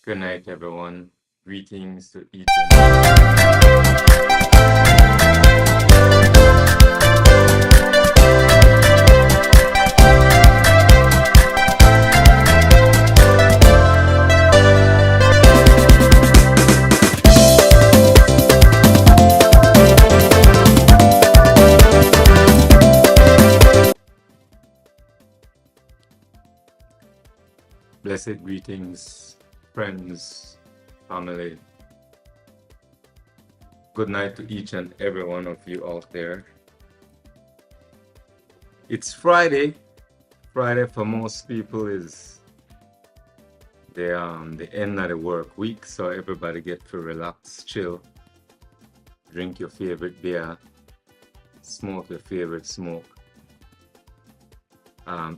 Good night, everyone. Greetings to each and blessed greetings, friends, family. Good night to each and every one of you out there. It's Friday. Friday for most people is the end of the work week, so everybody get to relax, chill, drink your favorite beer, smoke your favorite smoke.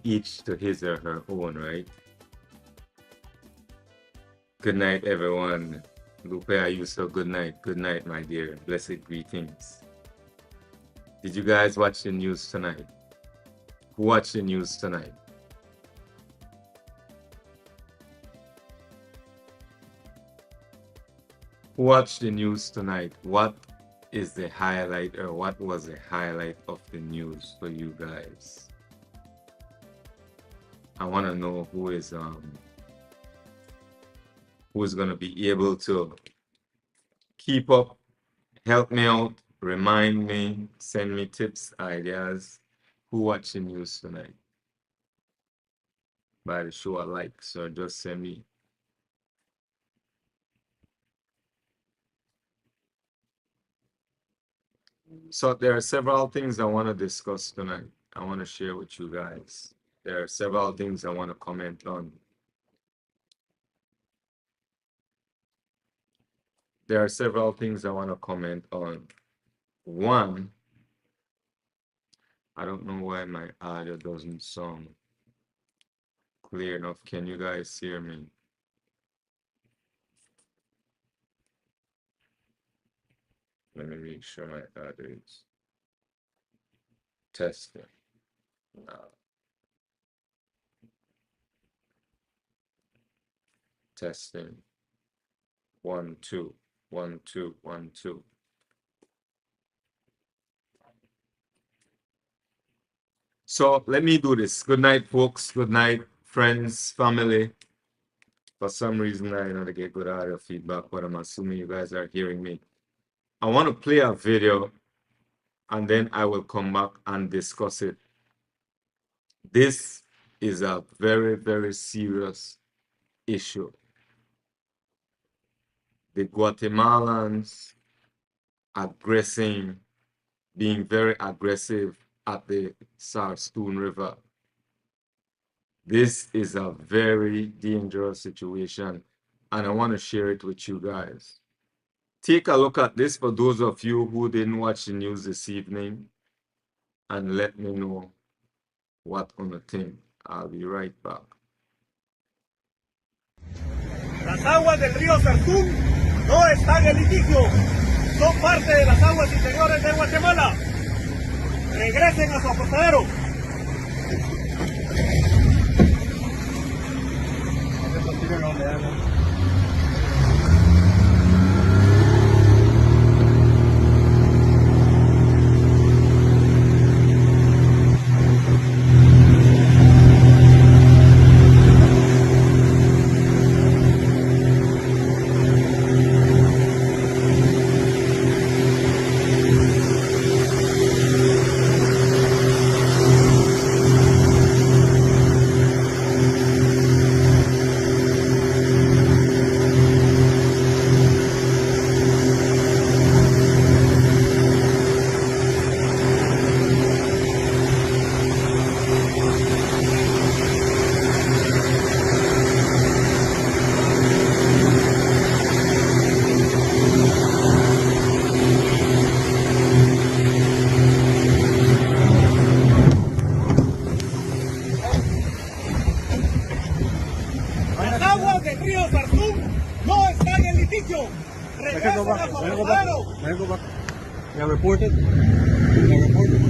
Each to his or her own, right? Good night, everyone. Lupe, are you so good night? Good night, my dear. Blessed greetings. Did you guys watch the news tonight? Who watched the news tonight? Who watched the news tonight? What is the highlight, or what was the highlight of the news for you guys? I want to know who is going to be able to keep up, help me out, remind me, send me tips, ideas. Who watched the news tonight? By the show a like, so just send me. So there are several things I want to discuss tonight. I want to share with you guys. There are several things I want to comment on. There are several things I want to comment on. One, I don't know why my audio doesn't sound clear enough. Can you guys hear me? Let me make sure my audio is testing. Testing. 1, 2, 1, 2, 1, 2. So let me do this. Good night, folks. Good night, friends, family. For some reason, I know to get good audio feedback, but I'm assuming you guys are hearing me. I want to play a video, and then I will come back and discuss it. This is a very, very serious issue. The Guatemalans aggressing, being very aggressive at the Sarstoon River. This is a very dangerous situation, and I want to share it with you guys. Take a look at this for those of you who didn't watch the news this evening, and let me know what on the thing. I'll be right back. Las aguas del río Sartún no están en litigio, son parte de las aguas interiores de Guatemala. Regresen a su apostadero. I reported. I reported.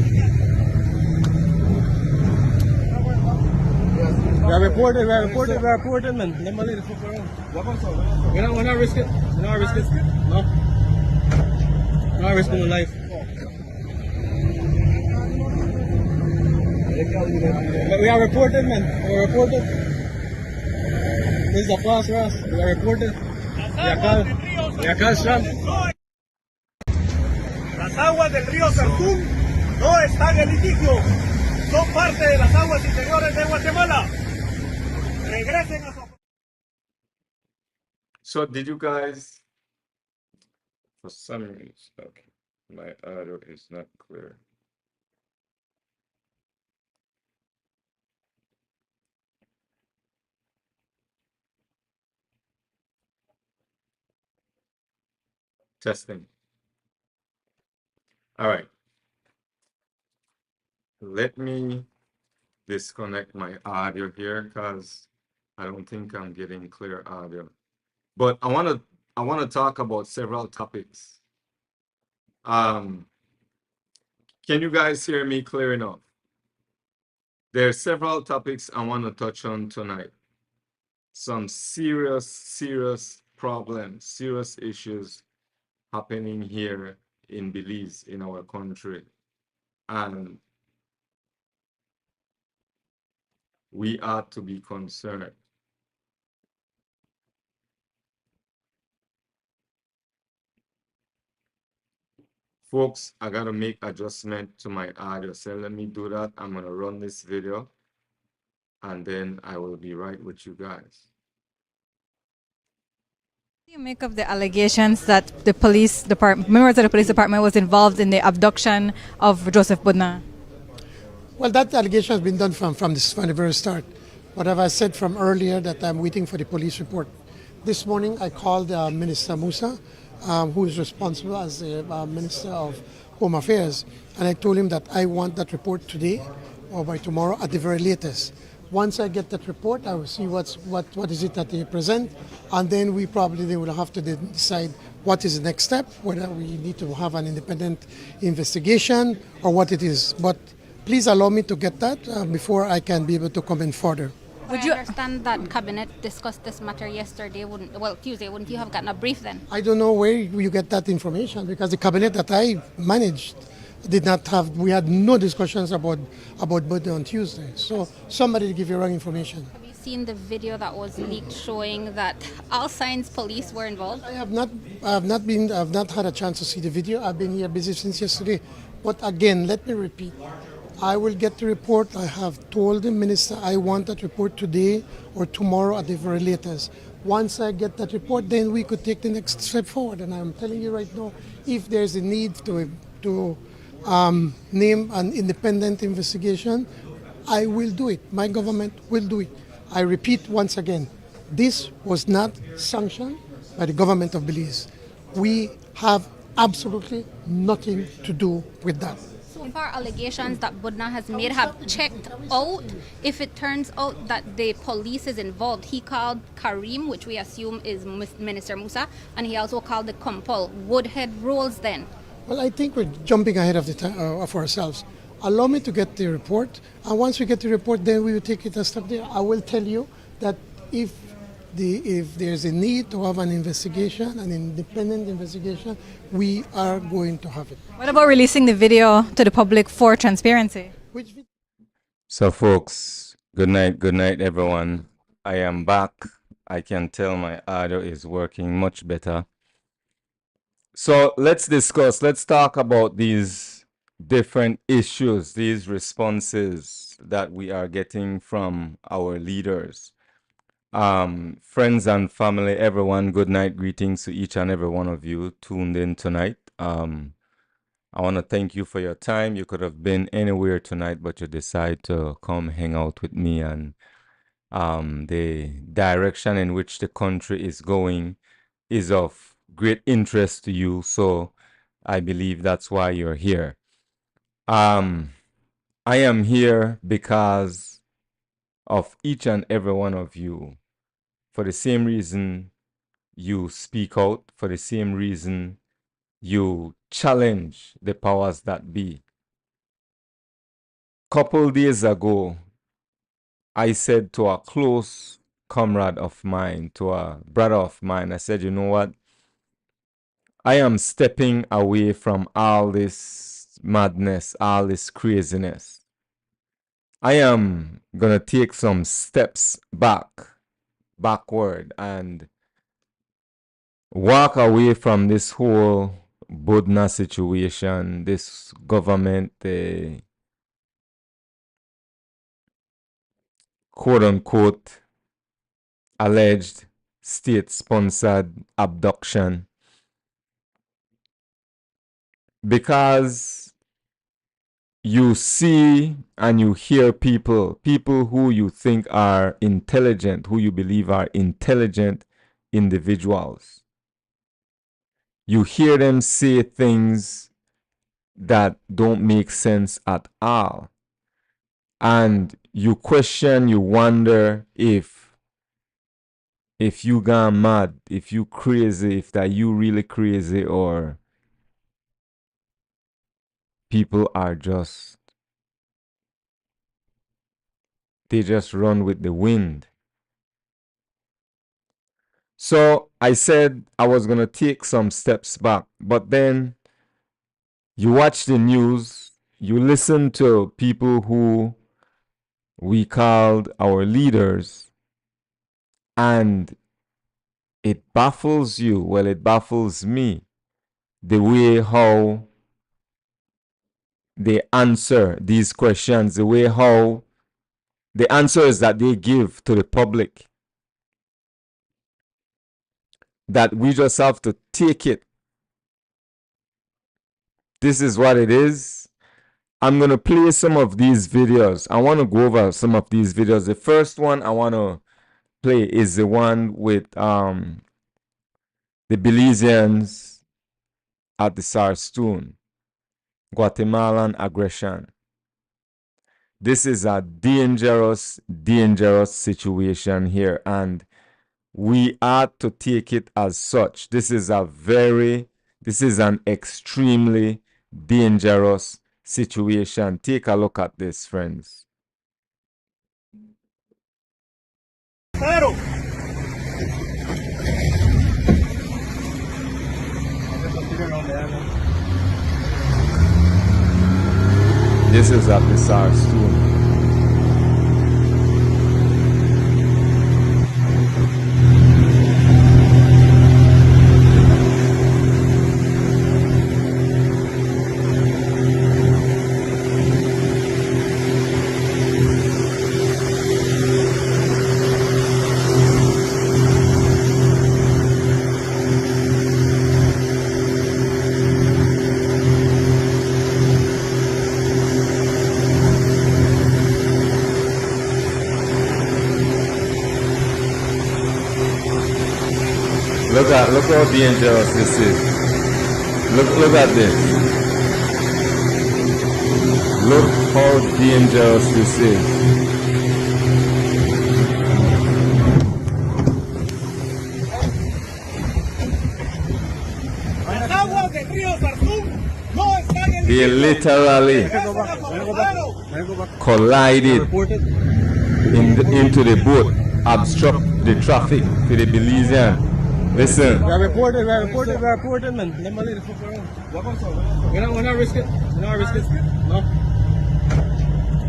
Yes. We are reported, man. Let my lady flip around. We're not risk it. We're not risk it. No. Not risking my life. But we are reported, man. We are reported. This is a class for us. We are reported. We are called Trump. Las aguas del río Sartún no están en litigio. Son parte de las aguas interiores de Guatemala. Regresen a su... So did you guys, for some reason, okay, my audio is not clear. Testing. All right. Let me disconnect my audio here because I don't think I'm getting clear audio. But I want to talk about several topics. Can you guys hear me clear enough? There are several topics I want to touch on tonight. Some serious problems, serious issues happening here in Belize, in our country. And we ought to be concerned. Folks, I gotta make adjustment to my audio. So let me do that. I'm gonna run this video and then I will be right with you guys. What do you make of the allegations that the police department, members of the police department was involved in the abduction of Joseph Buda? Well, that allegation has been done from the very start. What have I said from earlier that I'm waiting for the police report? This morning I called Minister Musa, who is responsible as the Minister of Home Affairs, and I told him that I want that report today or by tomorrow at the very latest. Once I get that report, I will see what is it that they present, and then they will have to decide what is the next step, whether we need to have an independent investigation or what it is. But please allow me to get that before I can be able to comment further. Would you understand that cabinet discussed this matter yesterday? Tuesday. Wouldn't you have gotten a brief then? I don't know where you get that information because the cabinet that I managed did not have. We had no discussions about Buda on Tuesday. So somebody give you wrong information. Have you seen the video that was leaked showing that all signs police were involved? I have not had a chance to see the video. I've been here busy since yesterday. But again, let me repeat. I will get the report. I have told the minister I want that report today or tomorrow at the very latest. Once I get that report, then we could take the next step forward. And I'm telling you right now, if there's a need to name an independent investigation, I will do it. My government will do it. I repeat once again, this was not sanctioned by the government of Belize. We have absolutely nothing to do with that. So far, allegations that Buda has made have checked out. If it turns out that the police is involved, he called Karim, which we assume is Minister Musa, and he also called the Compol. Woodhead rolls then. Well, I think we're jumping ahead of ourselves. Allow me to get the report, and once we get the report, then we will take it a step there. I will tell you that if there's a need to have an investigation, an independent investigation, we are going to have it. What about releasing the video to the public for transparency? So folks, good night everyone. I am back. I can tell my audio is working much better. So let's talk about these different issues, these responses that we are getting from our leaders. Friends and family, everyone, good night. Greetings to each and every one of you tuned in tonight. I want to thank you for your time. You could have been anywhere tonight, but you decide to come hang out with me, and the direction in which the country is going is of great interest to you. So I believe that's why you're here. I am here because of each and every one of you. For the same reason you speak out, for the same reason you challenge the powers that be. Couple days ago, I said to a close comrade of mine, to a brother of mine, I said, you know what? I am stepping away from all this madness, all this craziness. I am gonna take some steps backward, and walk away from this whole Buda situation, this government, quote unquote, alleged state sponsored abduction, because you see and you hear people who you think are intelligent, who you believe are intelligent individuals. You hear them say things that don't make sense at all. And you question, you wonder if you gone mad, if you crazy, if that you really crazy, or people are just, they just run with the wind. So I said I was going to take some steps back, but then you watch the news, you listen to people who we called our leaders, and it baffles you. Well, it baffles me, the way how they answer these questions, the way how the answers that they give to the public, that we just have to take it. This is what it is. I'm going to play some of these videos. I want to go over some of these videos. The first one I want to play is the one with the Belizeans at the Sarstoon, Guatemalan aggression. This is a dangerous, dangerous situation here, and we ought to take it as such. This is an extremely dangerous situation. Take a look at this, friends. Cero. This is at the Sarstoon. Look how dangerous this is. Look at this. Look how dangerous this is. Las aguas del río Sartún no están en They literally collided into the boat, obstruct the traffic for the Belizean. Listen. We are reported, man. Let my lady flip around. We're not risk it. We're not risk it. No.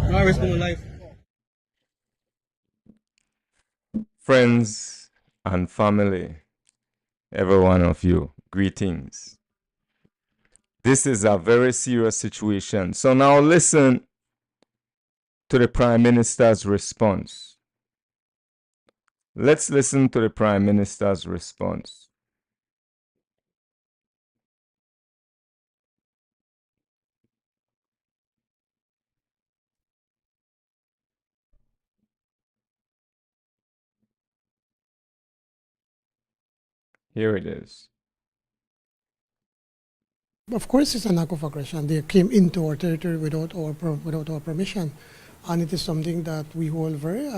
We're not risking my life. Friends and family, every one of you, greetings. This is a very serious situation. So now listen to the Prime Minister's response. Let's listen to the Prime Minister's response. Here it is. Of course, it's an act of aggression. They came into our territory without our permission, and it is something that we hold very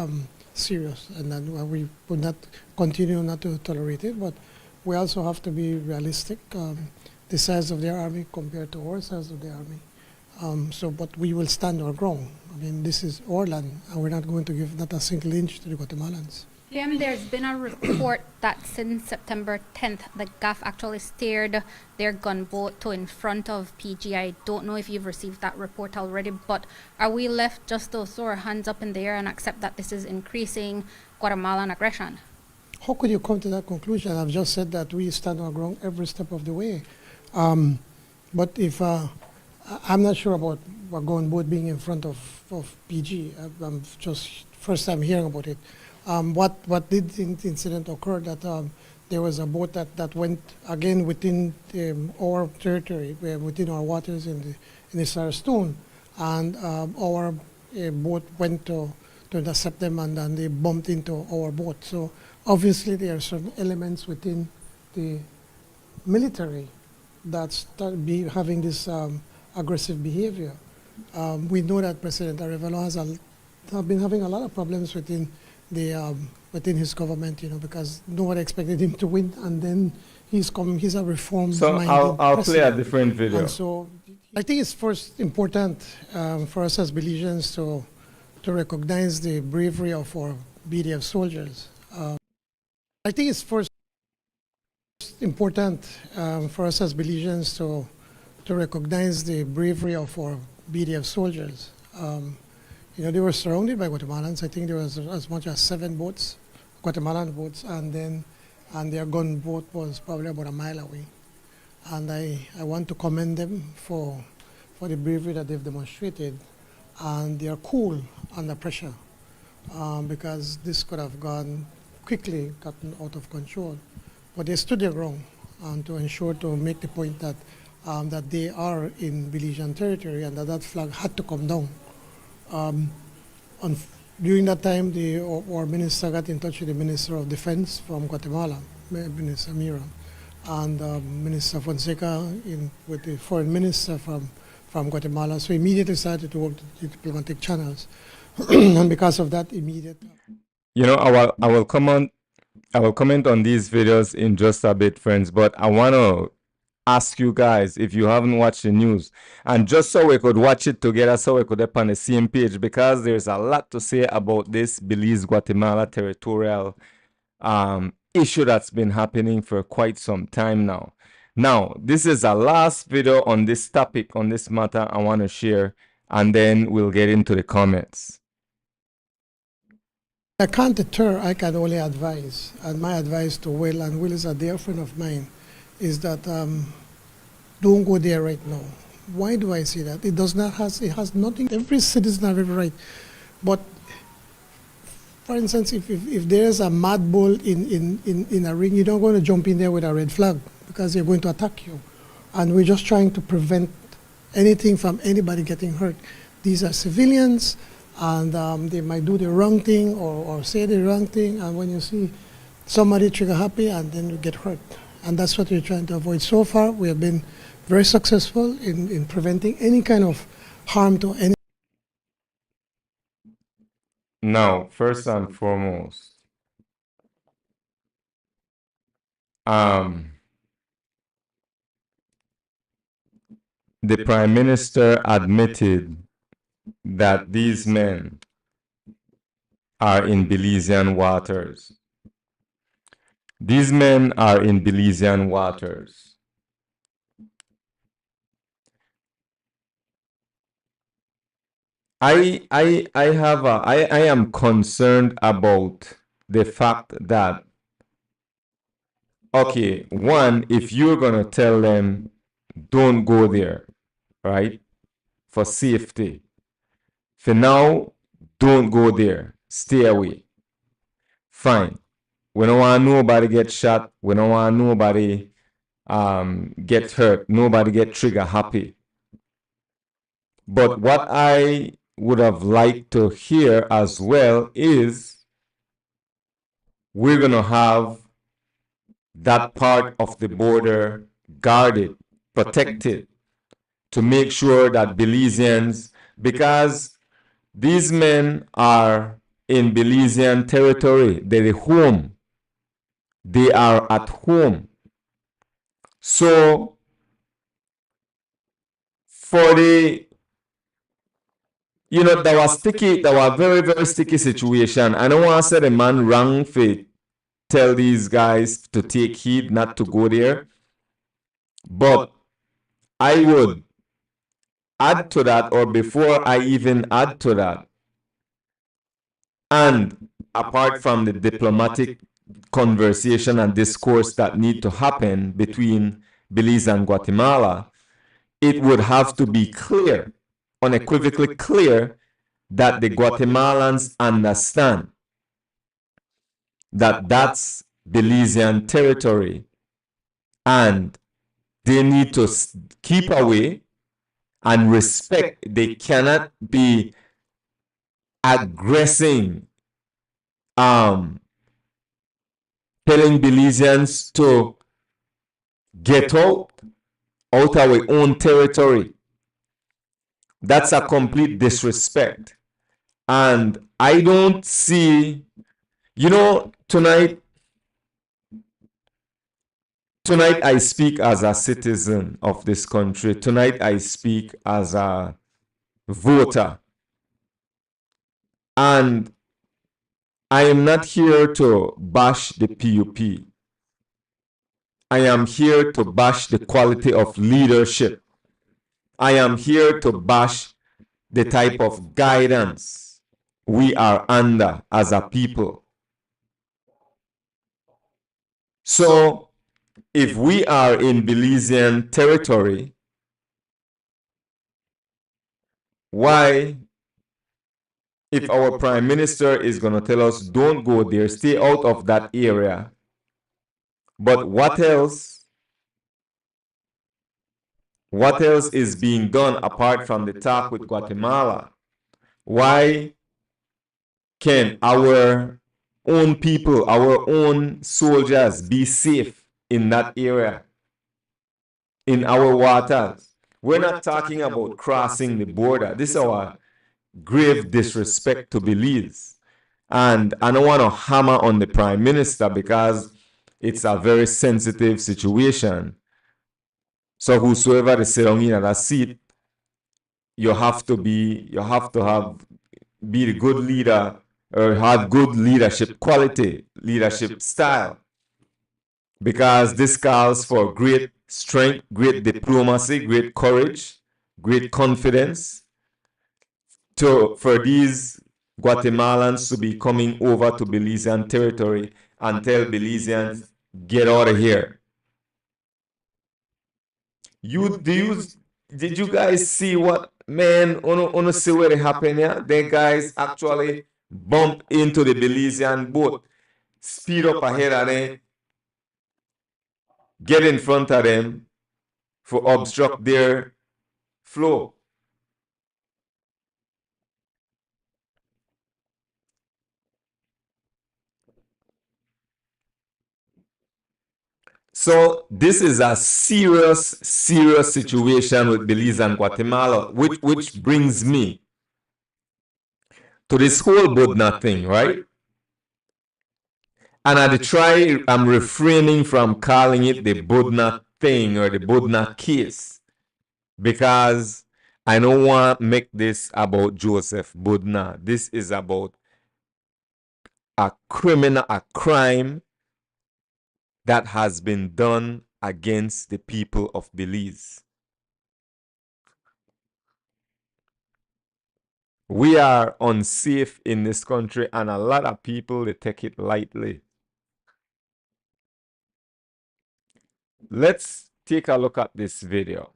serious, and that we would not continue not to tolerate it. But we also have to be realistic. The size of their army compared to our size of the army, But we will stand our ground. I mean, this is our land, and we're not going to give not a single inch to the Guatemalans. There's been a report that since September 10th, the GAF actually steered their gunboat to in front of PG. I don't know if you've received that report already, but are we left just to throw our hands up in the air and accept that this is increasing Guatemalan aggression? How could you come to that conclusion? I've just said that we stand our ground every step of the way. But if I'm not sure about a gunboat being in front of PG. I'm just first time hearing about it. What did incident occur that there was a boat that went again within our territory, within our waters in the Sarastone, and our boat went to intercept them, and then they bumped into our boat. So obviously there are certain elements within the military that start having this aggressive behavior. We know that President Arevalo has been having a lot of problems within his government, because no one expected him to win, and then he's a reform-minded So I'll play a different video. And so I think it's first important for us as Belizeans to recognize the bravery of our BDF soldiers. I think it's first important for us as Belizeans to recognize the bravery of our BDF soldiers. They were surrounded by Guatemalans. I think there was as much as 7 boats, Guatemalan boats, and their gunboat was probably about a mile away. And I want to commend them for the bravery that they've demonstrated, and they are cool under pressure, because this could have gotten out of control. But they stood their ground to make the point that they are in Belizean territory, and that flag had to come down. During that time, our minister got in touch with the Minister of Defense from Guatemala, Minister Mira, and Minister Fonseca with the Foreign Minister from Guatemala. So immediately started to work the diplomatic channels, and because of that, immediate. I will comment on these videos in just a bit, friends, but I want to ask you guys if you haven't watched the news, and just so we could watch it together, so we could be on the same page, because there's a lot to say about this Belize-Guatemala territorial issue that's been happening for quite some time now. Now, this is a last video on this topic, on this matter I want to share, and then we'll get into the comments. I can't deter, I can only advise. And my advice to Will, and Will is a dear friend of mine, is that don't go there right now. Why do I say that? It has nothing, every citizen has every right. But for instance, if there's a mad bull in a ring, you're not going to jump in there with a red flag, because they're going to attack you. And we're just trying to prevent anything from anybody getting hurt. These are civilians, and they might do the wrong thing or say the wrong thing, and when you see somebody trigger happy, and then you get hurt. And that's what we're trying to avoid. So far, we have been very successful in preventing any kind of harm to any. Now, first and foremost, the Prime Minister admitted that these men are in Belizean waters. These men are in Belizean waters. I am concerned about the fact that, okay, one, if you're gonna tell them don't go there, right, for safety, for now, don't go there, stay away, fine. We don't want nobody get shot. We don't want nobody get hurt. Nobody get trigger happy. But what I would have liked to hear as well is we're going to have that part of the border guarded, protected, to make sure that Belizeans, because these men are in Belizean territory, they're home. They are at home. So for the You know, that was sticky, that was very, very sticky situation. I don't want to say the man wrong for tell these guys to take heed, not to go there. But I would add to that, or before I even add to that, and apart from the diplomatic conversation and discourse that need to happen between Belize and Guatemala, it would have to be clear, unequivocally clear, that the Guatemalans understand that that's Belizean territory and they need to keep away and respect. They cannot be aggressing, telling Belizeans to get out our own territory. That's a complete disrespect. And I don't see, you know, tonight I speak as a citizen of this country. Tonight I speak as a voter. And I am not here to bash the PUP. I am here to bash the quality of leadership. I am here to bash the type of guidance we are under as a people. So, if we are in Belizean territory, why, if our prime minister is going to tell us don't go there, stay out of that area, but what else? What else is being done apart from the talk with Guatemala? Why can our own people, our own soldiers be safe in that area, in our waters? We're not talking about crossing the border. This is our grave disrespect to Belize. And I don't want to hammer on the prime minister because it's a very sensitive situation. So whosoever is sitting in that seat, you have to be the good leader or have good leadership quality, leadership style. Because this calls for great strength, great diplomacy, great courage, great confidence for these Guatemalans to be coming over to Belizean territory and tell Belizeans, get out of here. Did you guys see what, man, on see what happened here? The guys actually bump into the Belizean boat, speed up ahead of them, get in front of them for obstruct their flow. So this is a serious situation with Belize and Guatemala, which brings me to this whole Buda thing, right? And I'm refraining from calling it the Buda thing or the Buda case because I don't want to make this about Joseph Buda. This is about a crime that has been done against the people of Belize. We are unsafe in this country and a lot of people, they take it lightly. Let's take a look at this video.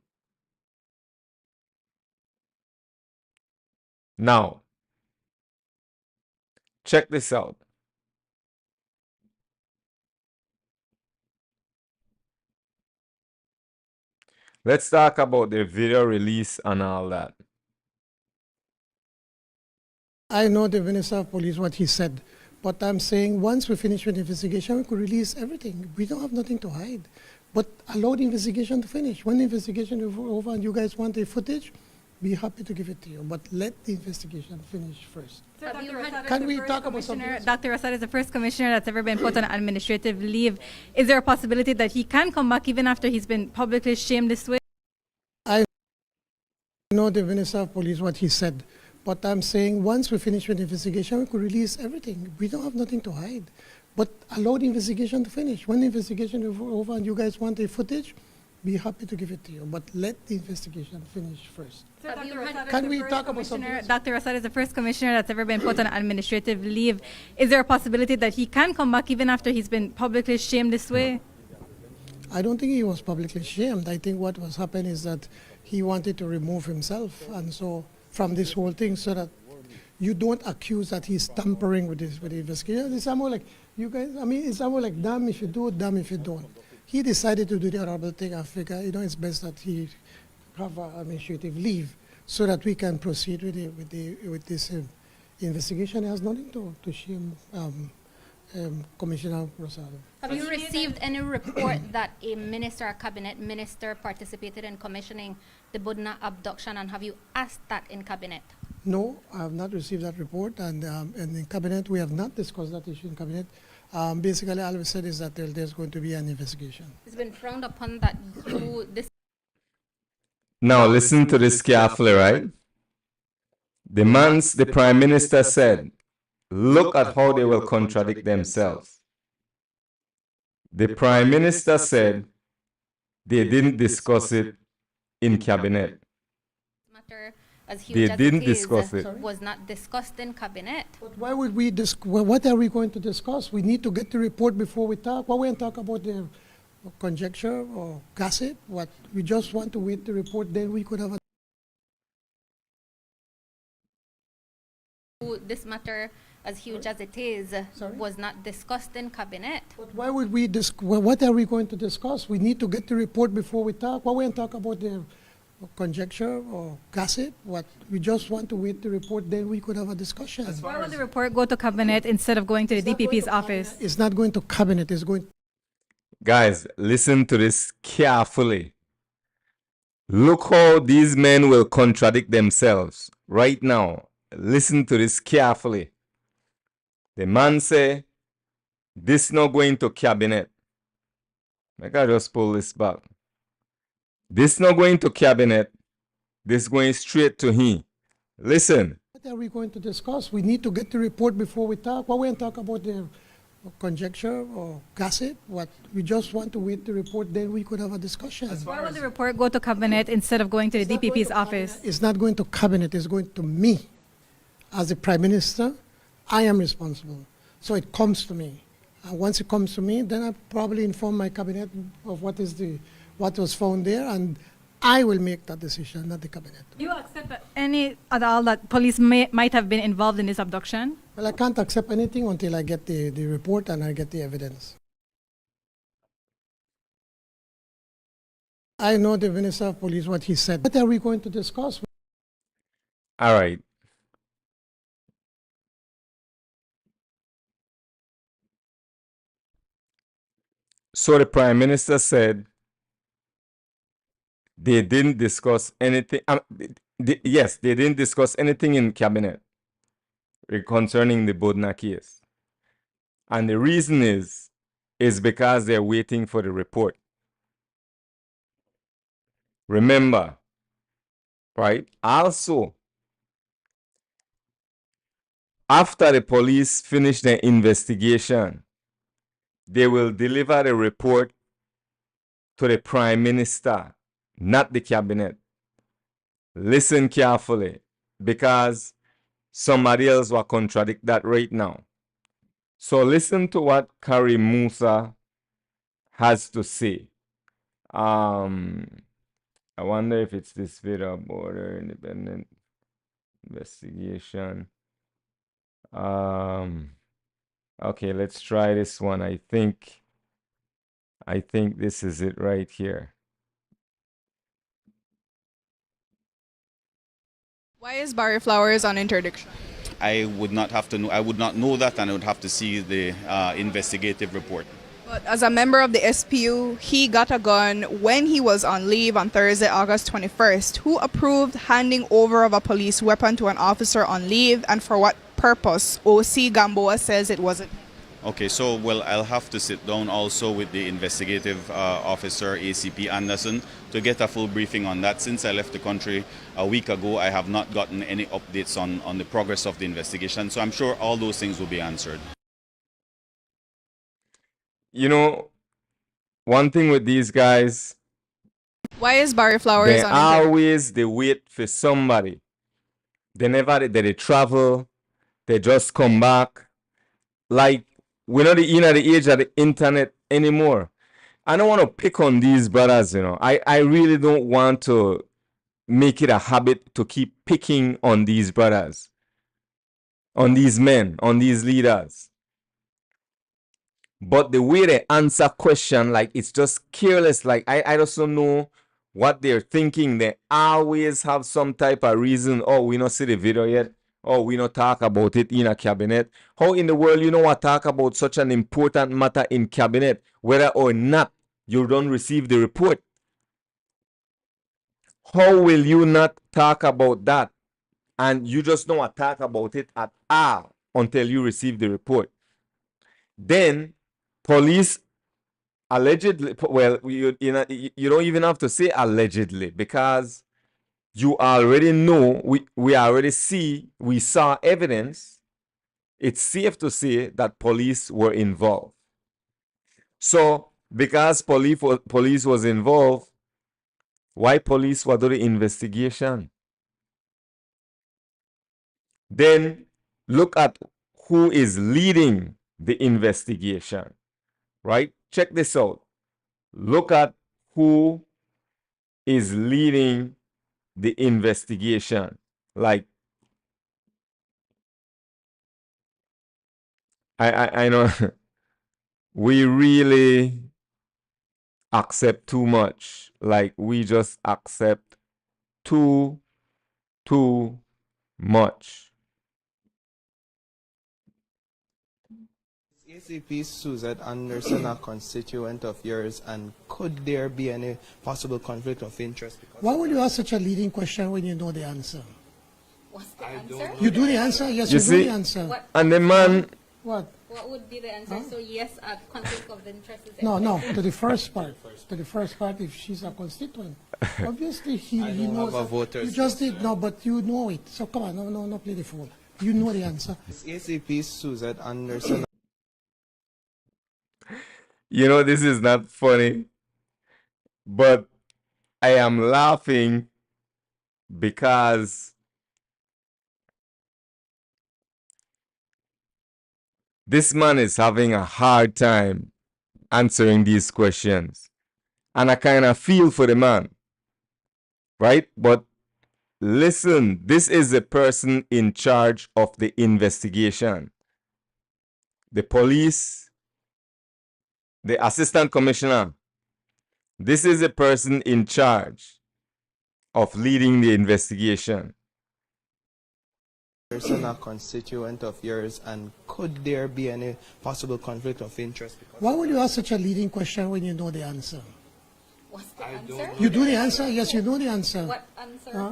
Now, check this out. Let's talk about the video release and all that. I know the Minister of Police, what he said, but I'm saying once we finish with the investigation, we could release everything. We don't have nothing to hide. But allow the investigation to finish. When the investigation is over and you guys want the footage, be happy to give it to you. But let the investigation finish first. So Can we talk about something? Dr. Rasad is the first commissioner that's ever been put on administrative leave. Is there a possibility that he can come back even after he's been publicly shamed this way? I know the Minister of Police, what he said, But I'm saying once we finish with the investigation, we could release everything. We don't have nothing to hide. But allow the investigation to finish. When the investigation is over and you guys want the footage, be happy to give it to you. But let the investigation finish first. Can we talk about something else? Dr. Rasad is the first commissioner that's ever been put on administrative leave. Is there a possibility that he can come back even after he's been publicly shamed this way? I don't think he was publicly shamed. I think what was happening is that he wanted to remove himself, and so from this whole thing, so that you don't accuse that he's tampering with this with the investigation. It's more like you guys. I mean, it's more like damn if you do, damn if you don't. He decided to do the honorable thing. I figure it's best that he have administrative leave so that we can proceed with this investigation. It has nothing to shame Commissioner Rosado. Have you received any report that a minister or cabinet minister participated in commissioning the Buda abduction, and have you asked that in cabinet? No, I have not received that report, and in cabinet we have not discussed that issue in cabinet. Basically, all we said is that there's going to be an investigation. It's been frowned upon that you this. Now listen to this carefully, right? The Prime Minister said, look at how they will contradict themselves. The Prime Minister said they didn't discuss it in cabinet. Matter as huge They as didn't it is, discuss it. was not discussed in cabinet. But why would we what are we going to discuss? We need to get the report before we talk. Why we talk about the conjecture or gossip? What we just want to wait the report, then we could have a This matter, as huge as it is, was not discussed in cabinet. But why would we what are we going to discuss? We need to get the report before we talk. Why we talk about the conjecture or gossip? What we just want to wait the report, then we could have a discussion. Why would the report go to cabinet instead of going to the DPP's office? It's not going to cabinet. It's going. Guys, listen to this carefully. Look how these men will contradict themselves right now. Listen to this carefully. The man say, this not going to cabinet. Make I just pull this back. This not going to cabinet. This going straight to him. Listen. What are we going to discuss? We need to get the report before we talk. Why we talk about the conjecture or gossip? What we just want to wait the report, then we could have a discussion. Why would the report go to cabinet instead of going to the DPP's office? It's not going to cabinet. It's going to me. As the Prime Minister, I am responsible. So it comes to me. And once it comes to me, then I probably inform my cabinet of what was found there, and I will make that decision, not the cabinet. Do you accept that any at all that police might have been involved in this abduction? Well, I can't accept anything until I get the report and I get the evidence. I know the Minister of Police, what he said. What are we going to discuss? All right. So the Prime Minister said they didn't discuss anything. Yes, they didn't discuss anything in cabinet concerning the Buda case. And the reason is because they're waiting for the report. Remember, right? Also, after the police finish their investigation, they will deliver the report to the Prime Minister, not the cabinet. Listen carefully, because somebody else will contradict that right now. So listen to what Karim Musa has to say. I wonder if it's this video, border independent investigation. Okay, let's try this one. I think this is it right here. Why is Barry Flowers on interdiction? I would not have to know. I would not know that, and I would have to see the investigative report. But as a member of the SPU, he got a gun when he was on leave on Thursday, August 21st. Who approved handing over of a police weapon to an officer on leave, and for what purpose? OC Gamboa says it wasn't. Okay, so well, I'll have to sit down also with the investigative officer, ACP Anderson, to get a full briefing on that. Since I left the country a week ago, I have not gotten any updates on the progress of the investigation. So I'm sure all those things will be answered. You know, one thing with these guys, Why is Barry Flowers they on interview? always they wait for somebody. They travel, they just come back. Like we're not in the age of the internet anymore. I don't want to pick on these brothers, you know. I really don't want to make it a habit to keep picking on these brothers, on these men, on these leaders. But the way they answer question, like it's just careless. Like I just don't know what they're thinking. They always have some type of reason. Oh, we not see the video yet. Oh, we not talk about it in a cabinet. How in the world you know what talk about such an important matter in cabinet, whether or not you don't receive the report? How will you not talk about that? And you just don't want to talk about it at all until you receive the report. Then police allegedly, well, you don't even have to say allegedly because you already know, we already we saw evidence. It's safe to say that police were involved. So because police was involved, why police were doing the investigation? Then look at who is leading the investigation, right? Check this out. Look at who is leading the investigation. Like, I know we really accept too much. Like, we just accept too much. ACP Suzette Anderson a constituent of yours, and could there be any possible conflict of interest? Why would you ask such a leading question when you know the answer? What's the answer? You do the answer? Yes, You you, know see? the answer. What, And the man, What? what would be the answer? So yes, a conflict of interest is No, no, existing. to the first part. To the first part, if she's a constituent. Obviously, he don't knows. have a voter's You just did, no, but you know it. So come on, no, play the fool. You know the answer. ACP Suzette Anderson you know, this is not funny, but I am laughing because this man is having a hard time answering these questions. And I kind of feel for the man, right? But listen, this is the person in charge of the investigation. The police, the assistant commissioner. This is the person in charge of leading the investigation. Anderson a constituent of yours, and could there be any possible conflict of interest? Why would you ask such a leading question when you know the answer? What's the answer? You do the answer? Yes, you know the answer. What answer? Huh?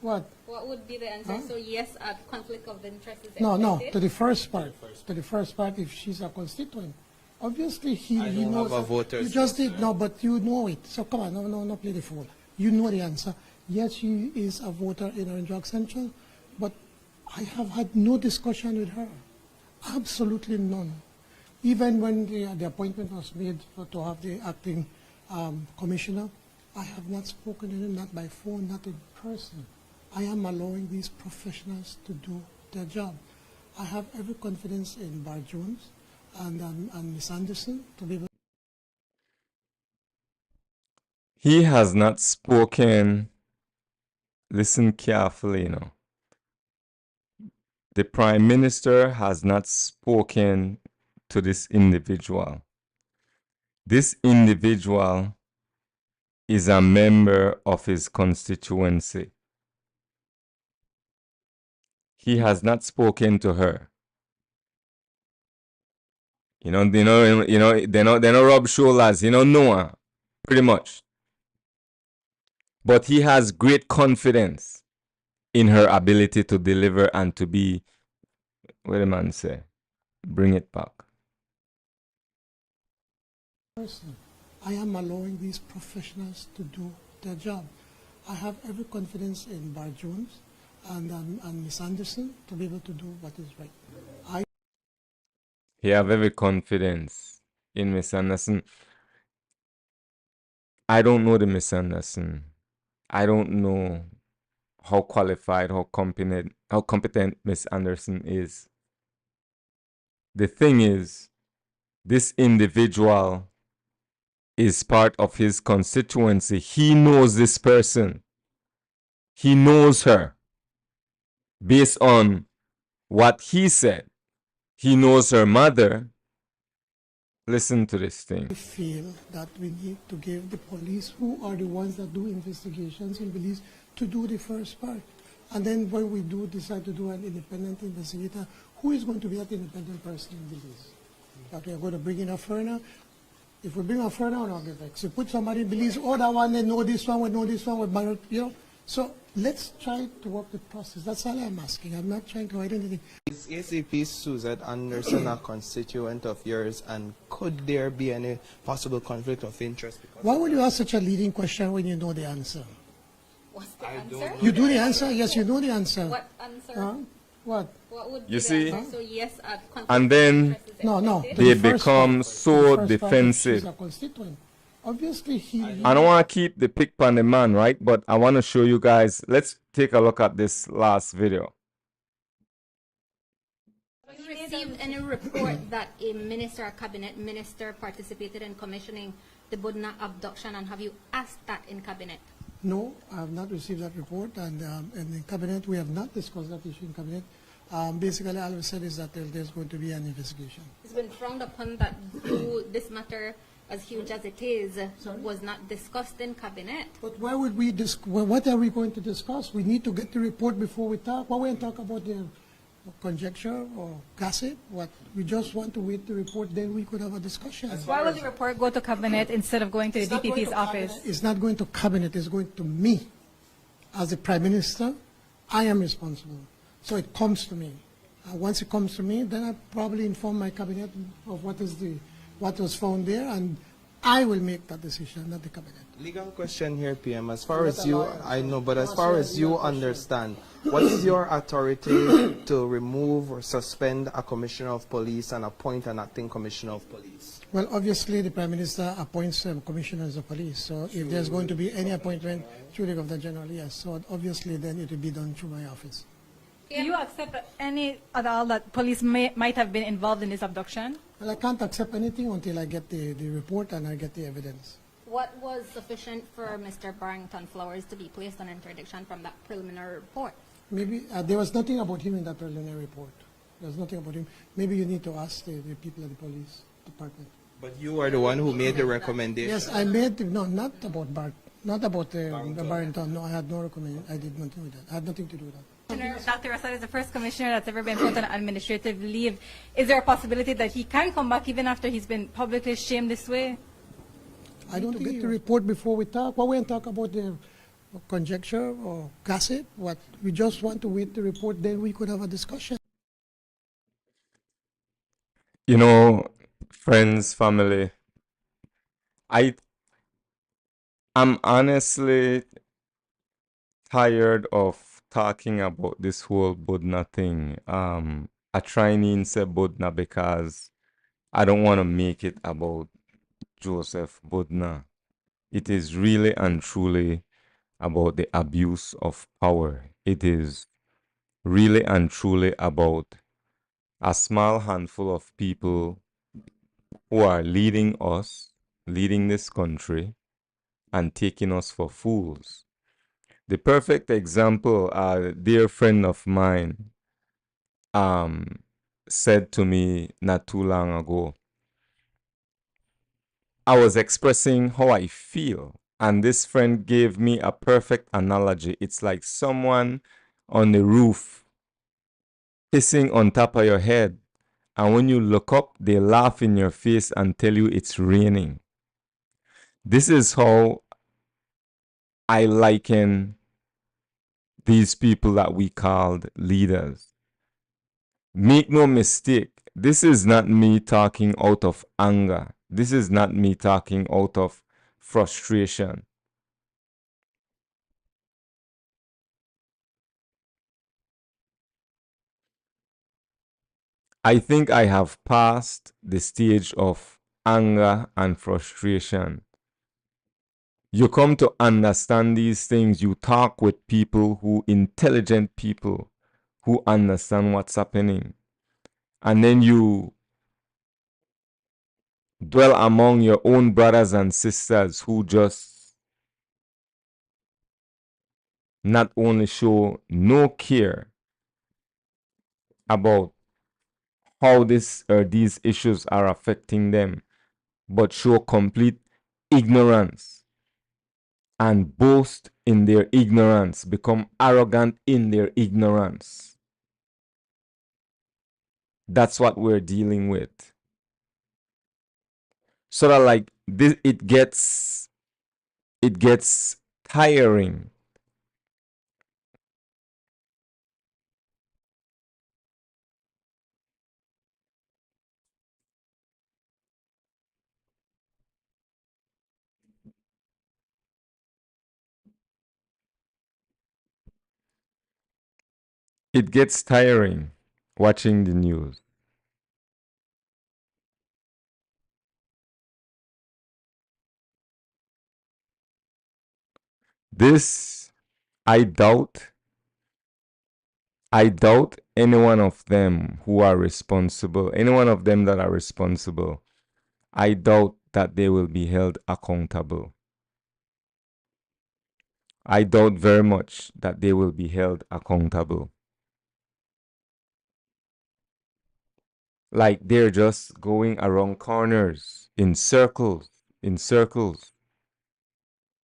What? What would be the answer? So yes, a conflict of interest is No, existing. to the first part. To the first part, if she's a constituent. Obviously, he don't knows. have a voter's You just did, no, but you know it. So come on, no, play the fool. You know the answer. Yes, she is a voter in Orange Walk Central, but I have had no discussion with her. Absolutely none. Even when the appointment was made to have the acting commissioner, I have not spoken to him, not by phone, not in person. I am allowing these professionals to do their job. I have every confidence in Bar Jones and Ms. Anderson to be able. He has not spoken. Listen carefully, you know. The Prime Minister has not spoken to this individual. This individual is a member of his constituency. He has not spoken to her. They don't rub shoulders, know her, pretty much. But he has great confidence in her ability to deliver and to be, what the man say, bring it back. person. I am allowing these professionals to do their job. I have every confidence in Bar Jones and Ms. Anderson to be able to do what is right. He have every confidence in Miss Anderson. I don't know the Miss Anderson. I don't know how qualified, how competent Miss Anderson is. The thing is, this individual is part of his constituency. He knows this person. He knows her. Based on what he said, he knows her mother. Listen to this thing. I feel that we need to give the police, who are the ones that do investigations in Belize, to do the first part. And then when we do decide to do an independent investigator, who is going to be that independent person in Belize? That we are going to bring in a foreigner. If we bring a foreigner, we're not going to so put somebody in Belize, oh, that one, they know this one, we know this one, So let's try to work the process. That's all I'm asking. I'm not trying to hide anything. Is ACP Suzette Anderson a constituent of yours, and could there be any possible conflict of interest? Why would you ask such a leading question when you know the answer? What's the answer? You do the answer? Yes, you know the answer. What answer? Huh? What? What would be You the see? answer? So yes, And then No. they The first become part. so The first part, defensive. she's a constituent. Obviously, he. I don't want to keep the pick on the man, right? But I want to show you guys. Let's take a look at this last video. Have you received any report that a minister or cabinet minister participated in commissioning the Buda abduction, and have you asked that in cabinet? No, I have not received that report, and in cabinet we have not discussed that issue in cabinet. Basically, all we said is that there's going to be an investigation. It's been frowned upon that this matter, as huge as it is, was not discussed in cabinet. But why would we what are we going to discuss? We need to get the report before we talk. Why we talk about the conjecture or gossip? What we just want to wait the report, then we could have a discussion. Why would the report go to cabinet instead of going to the It's not going DPP's to office? cabinet. It's not going to cabinet. It's going to me, as the prime minister. I am responsible, so it comes to me. Once it comes to me, then I probably inform my cabinet of what was found there, and I will make that decision, not the cabinet. Legal question here, PM. As far as you, I know, but as far as you understand, what is your authority to remove or suspend a commissioner of police and appoint an acting commissioner of police? Well, obviously, the Prime Minister appoints commissioners of police. So if there's going to be any appointment through the Governor General, yes. So obviously, then it will be done through my office. Do you accept any at all that police might have been involved in this abduction? Well, I can't accept anything until I get the report and I get the evidence. What was sufficient for Mr. Barrington Flowers to be placed on interdiction from that preliminary report? Maybe there was nothing about him in that preliminary report. There's nothing about him. Maybe you need to ask the people at the police department. But you are the one who made the recommendation. Yes, I made, no, not about the Barrington. No, I had no recommendation. I did nothing with that. I had nothing to do with that. Dr. Rasad is the first commissioner that's ever been put on administrative leave. Is there a possibility that he can come back even after he's been publicly shamed this way? I don't get the report before we talk. Why we talk about the conjecture or gossip? What we just want to wait the report, then we could have a discussion. You know, friends, family, I'm honestly tired of talking about this whole Buda thing. I try and say Buda because I don't want to make it about Joseph Buda. It is really and truly about the abuse of power. It is really and truly about a small handful of people who are leading us, leading this country, and taking us for fools. The perfect example, a dear friend of mine said to me not too long ago. I was expressing how I feel, and this friend gave me a perfect analogy. It's like someone on the roof pissing on top of your head, and when you look up, they laugh in your face and tell you it's raining. This is how I liken these people that we called leaders. Make no mistake, this is not me talking out of anger. This is not me talking out of frustration. I think I have passed the stage of anger and frustration. You come to understand these things. You talk with people who, intelligent people, who understand what's happening. And then you dwell among your own brothers and sisters who just not only show no care about how this or these issues are affecting them, but show complete ignorance and boast in their ignorance, become arrogant in their ignorance. That's what we're dealing with. Sort of like this, it gets tiring. It gets tiring watching the news. This, I doubt any one of them who are responsible, any one of them that are responsible, I doubt that they will be held accountable. I doubt very much that they will be held accountable. Like they're just going around corners in circles,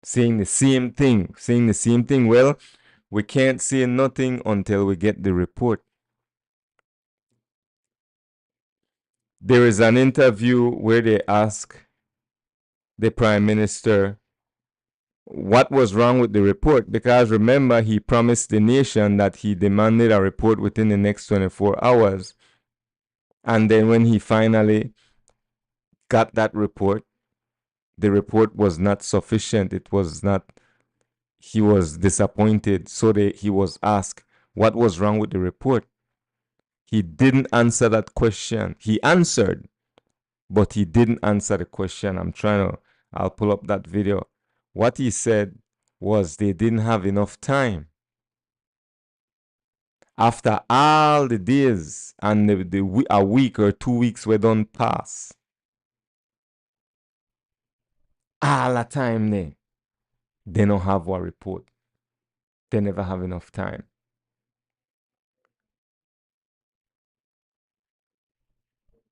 saying the same thing. Well, we can't say nothing until we get the report. There is an interview where they ask the Prime Minister what was wrong with the report, because remember, he promised the nation that he demanded a report within the next 24 hours. And then when he finally got that report, the report was not sufficient. It was not, he was disappointed. So he was asked, what was wrong with the report? He didn't answer that question. He answered, but he didn't answer the question. I'll pull up that video. What he said was they didn't have enough time. After all the days and a week or 2 weeks were done pass, all the time they don't have a report. They never have enough time.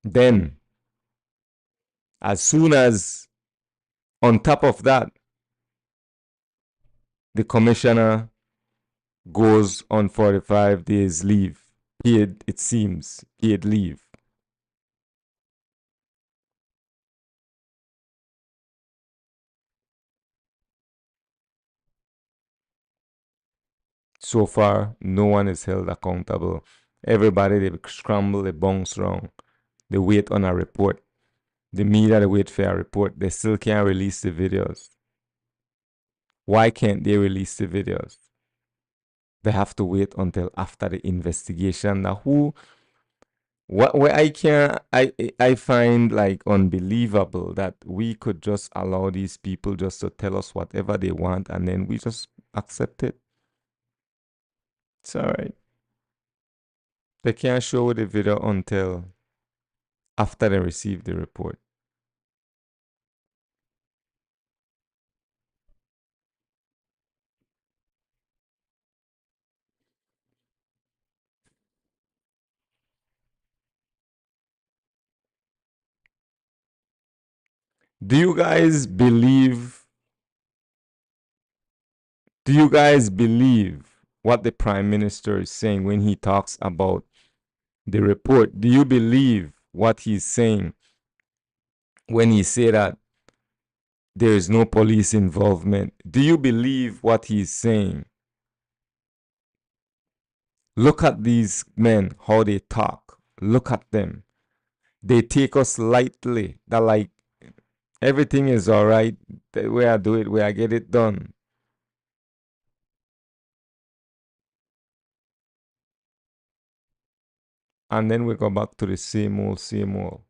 Then, as soon as, on top of that, the commissioner goes on 45 days leave, paid, it seems, paid leave. So far, no one is held accountable. Everybody, they scramble, they bounce around. They wait on a report. The media, they wait for a report. They still can't release the videos. Why can't they release the videos? They have to wait until after the investigation. Now, where I find like unbelievable that we could just allow these people just to tell us whatever they want and then we just accept it. It's all right. They can't show the video until after they receive the report. Do you guys believe what the Prime Minister is saying when he talks about the report? Do you believe what he's saying when he say that there is no police involvement? Do you believe what he's saying? Look at these men, how they talk. Look at them. They take us lightly. They're like, Everything is all right. The way I do it, where I get it done. And then we go back to the same old, same old.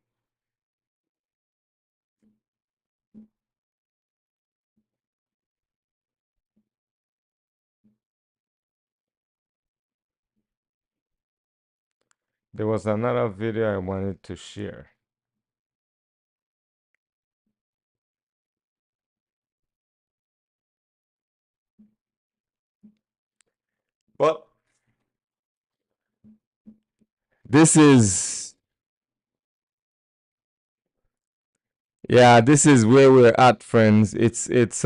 There was another video I wanted to share. But this is, yeah, this is where we're at, friends. It's this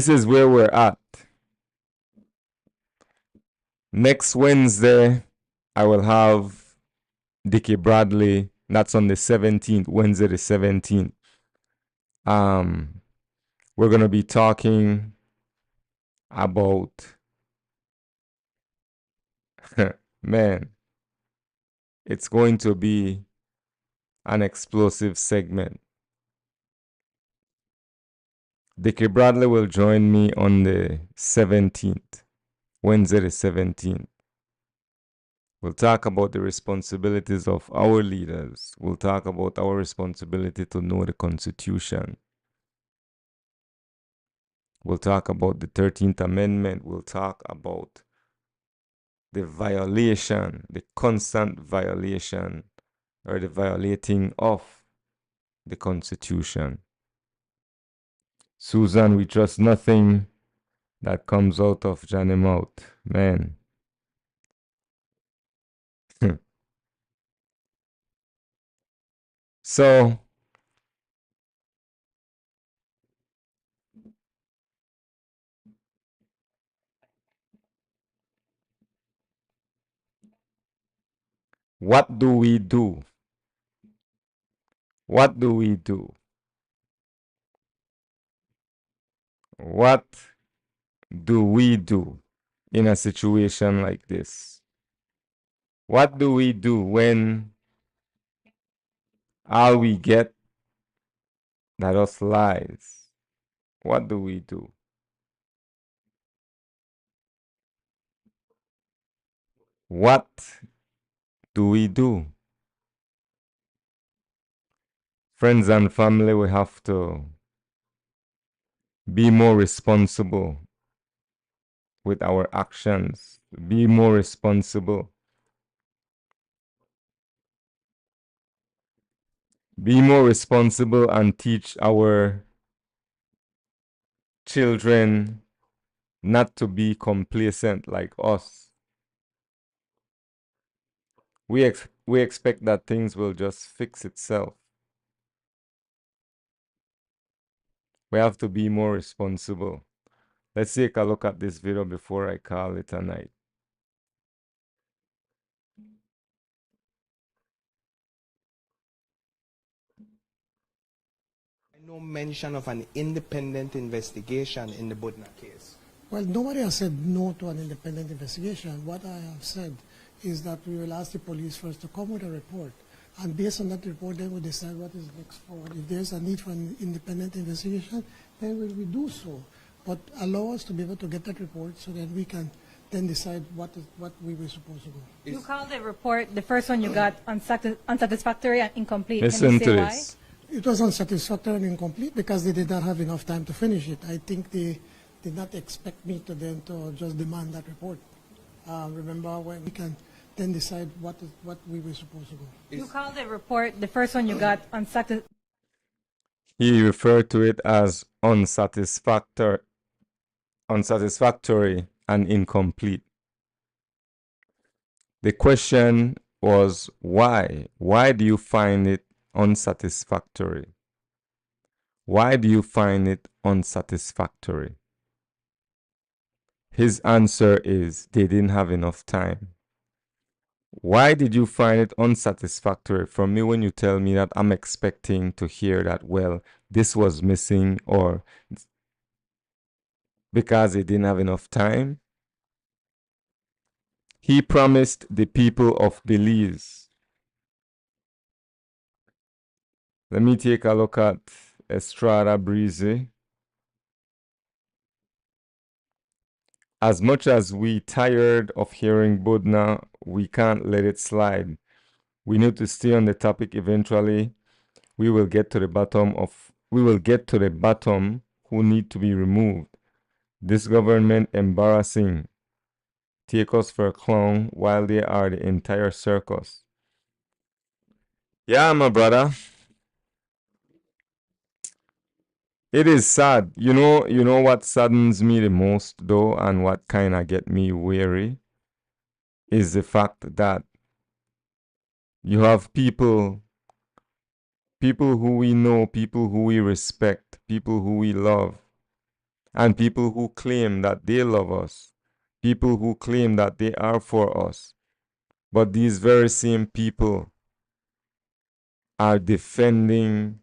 is where we're at. Next Wednesday, I will have Dickie Bradley. That's on the 17th, Wednesday the 17th. We're gonna be talking about man, it's going to be an explosive segment. Dickie Bradley will join me on the 17th, Wednesday the 17th. We'll talk about the responsibilities of our leaders. We'll talk about our responsibility to know the Constitution. We'll talk about the 13th Amendment. We'll talk about the violation, the constant violation or the violating of the Constitution. Susan, we trust nothing that comes out of Johnny mouth. Man. So, what do we do? What do we do? What do we do in a situation like this? What do we do when all we get that us lies? What do we do? What do we do? Friends and family, we have to be more responsible with our actions. Be more responsible. Be more responsible and teach our children not to be complacent like us. We expect that things will just fix itself. We have to be more responsible. Let's take a look at this video before I call it a night. No mention of an independent investigation in the Buda case. Well, nobody has said no to an independent investigation. What I have said is that we will ask the police first to come with a report. And based on that report, then we decide what is next forward. If there's a need for an independent investigation, then we will do so. But allow us to be able to get that report so that we can then decide what we were supposed to do. You called the report, the first one you got, unsatisfactory and incomplete. Listen Can to you say this. It was unsatisfactory and incomplete because they did not have enough time to finish it. I think they did not expect me to then to just demand that report. Remember, when we can then decide what we were supposed to do. why? You called the report, the first one you got, He referred to it as unsatisfactory and incomplete. The question was why? Why do you find it unsatisfactory? Why do you find it unsatisfactory? His answer is they didn't have enough time. Why did you find it unsatisfactory from me when you tell me that I'm expecting to hear that, well, this was missing or because they didn't have enough time? He promised the people of Belize Let me take a look at Estrada Breezy. As much as we tired of hearing Budna, we can't let it slide. We need to stay on the topic eventually. We will get to the bottom who need to be removed. This government embarrassing. Take us for a clown while they are the entire circus. Yeah, my brother. It is sad. You know what saddens me the most though, and what kind of get me weary is the fact that you have people who we know, people who we respect, people who we love, and people who claim that they love us, people who claim that they are for us. But these very same people are defending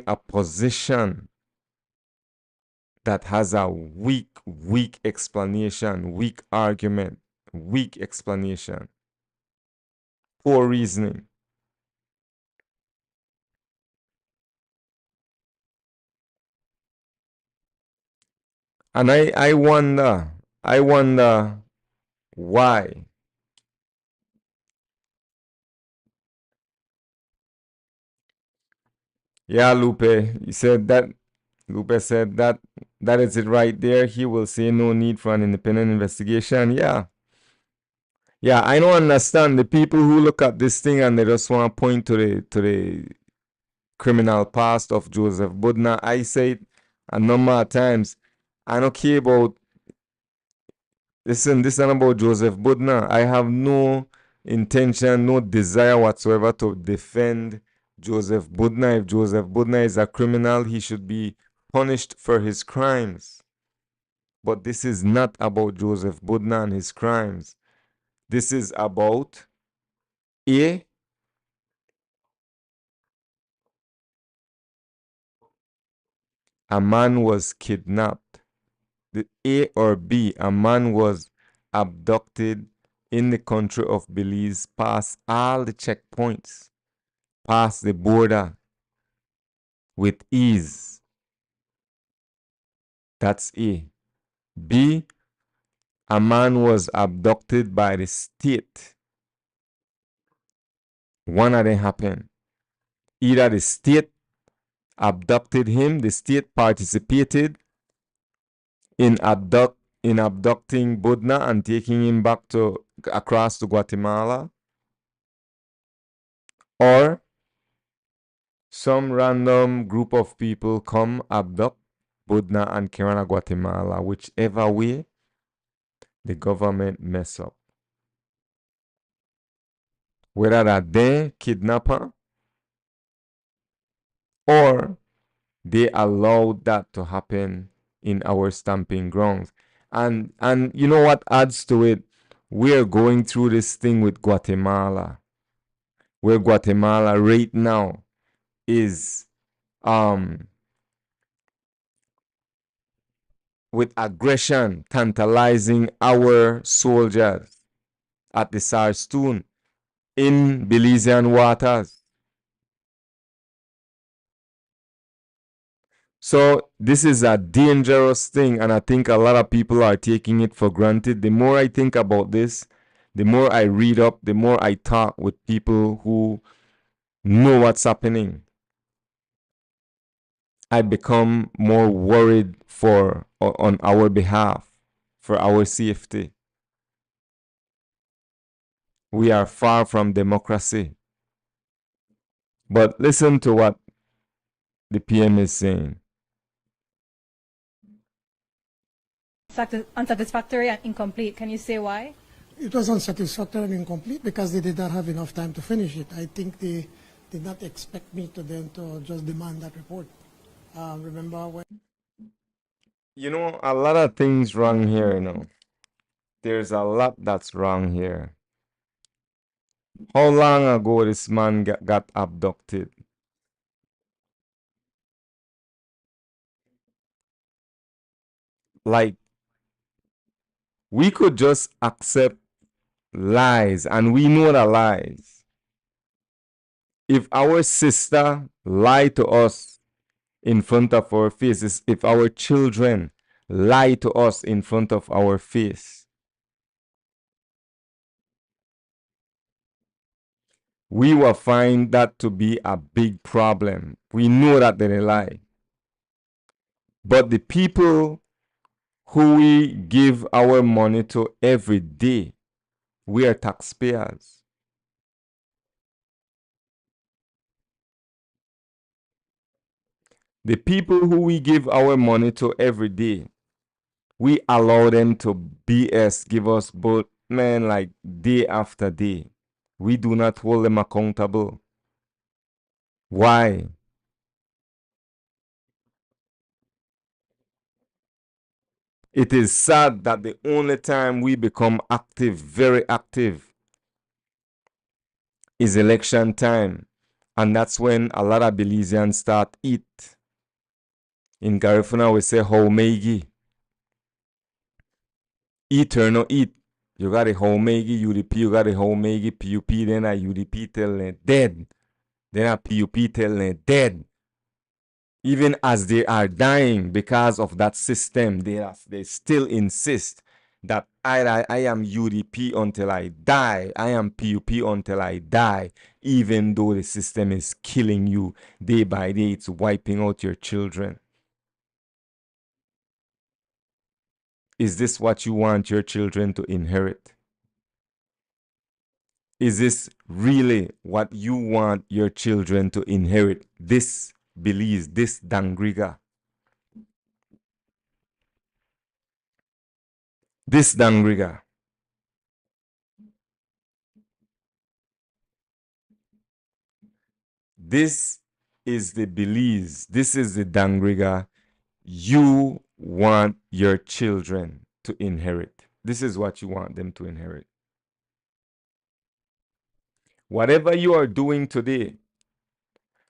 a position that has a weak explanation, weak argument, weak explanation, poor reasoning. And I wonder why. Yeah, Lupe, he said that. Lupe said that is it right there. He will say no need for an independent investigation. Yeah. Yeah, I don't understand the people who look at this thing and they just want to point to the criminal past of Joseph Budna. I say it a number of times. I don't care about, listen, this is not about Joseph Budna. I have no intention, no desire whatsoever to defend Joseph Budna. If Joseph Budna is a criminal, he should be punished for his crimes. But this is not about Joseph Budna and his crimes. This is about A, a man was kidnapped. The A or B, a man was abducted in the country of Belize, past all the checkpoints, past the border with ease. That's A. B, a man was abducted by the state. One of them happened. Either the state abducted him, the state participated in abducting Budna and taking him back to across to Guatemala, or some random group of people come abduct Budna and Kirana Guatemala. Whichever way, the government mess up. Whether that they kidnapper or they allowed that to happen in our stamping grounds. And you know what adds to it? We're going through this thing with Guatemala, where Guatemala right now is with aggression tantalizing our soldiers at the Sarstoon in Belizean waters. So this is a dangerous thing, and I think a lot of people are taking it for granted. The more I think about this, the more I read up, the more I talk with people who know what's happening, I become more worried on our behalf, for our safety. We are far from democracy. But listen to what the PM is saying. Unsatisfactory and incomplete. Can you say why? It was unsatisfactory and incomplete because they did not have enough time to finish it. I think they did not expect me to then to just demand that report. Remember when? You know, a lot of things wrong here, you know. There's a lot that's wrong here. How long ago this man got abducted? Like, we could just accept lies, and we know the lies. If our sister lie to us in front of our faces, if our children lie to us in front of our face, we will find that to be a big problem. We know that they lie. But the people who we give our money to every day, we are taxpayers. The people who we give our money to every day, we allow them to BS, give us both, man, like day after day. We do not hold them accountable. Why? It is sad that the only time we become active, very active, is election time. And that's when a lot of Belizeans start eat. In Garifuna, we say, how meigi. Eat or no eat. You got a how meigi, UDP, you got a how meigi, PUP, then a UDP tell them dead. Then a PUP tell them dead. Even as they are dying because of that system, they still insist that I am UDP until I die. I am PUP until I die. Even though the system is killing you day by day, it's wiping out your children. Is this what you want your children to inherit? Is this really what you want your children to inherit? This Belize, this Dangriga. This Dangriga. This is the Belize. This is the Dangriga you want your children to inherit. This is what you want them to inherit. Whatever you are doing today,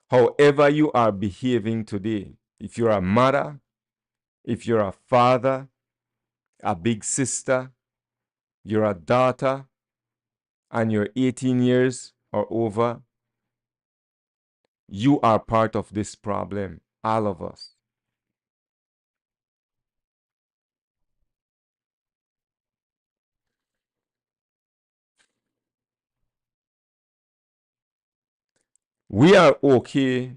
however you are behaving today, if you're a mother, if you're a father, a big sister, you're a daughter, and you're 18 years or over, you are part of this problem, all of us. We are okay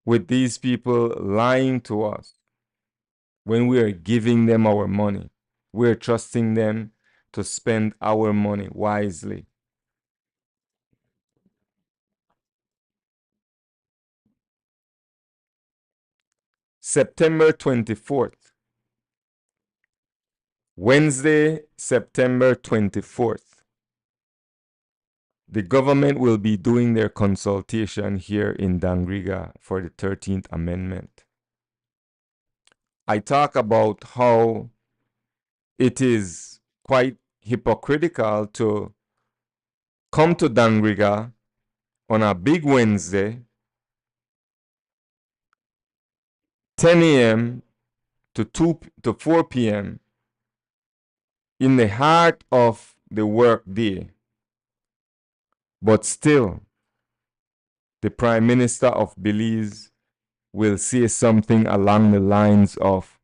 with these people lying to us when we are giving them our money. We're trusting them to spend our money wisely. September 24th, Wednesday, September 24th, the government will be doing their consultation here in Dangriga for the 13th Amendment. I talk about how it is quite hypocritical to come to Dangriga on a big Wednesday, 10 a.m. to 4 p.m. in the heart of the work day. But still, the Prime Minister of Belize will say something along the lines of,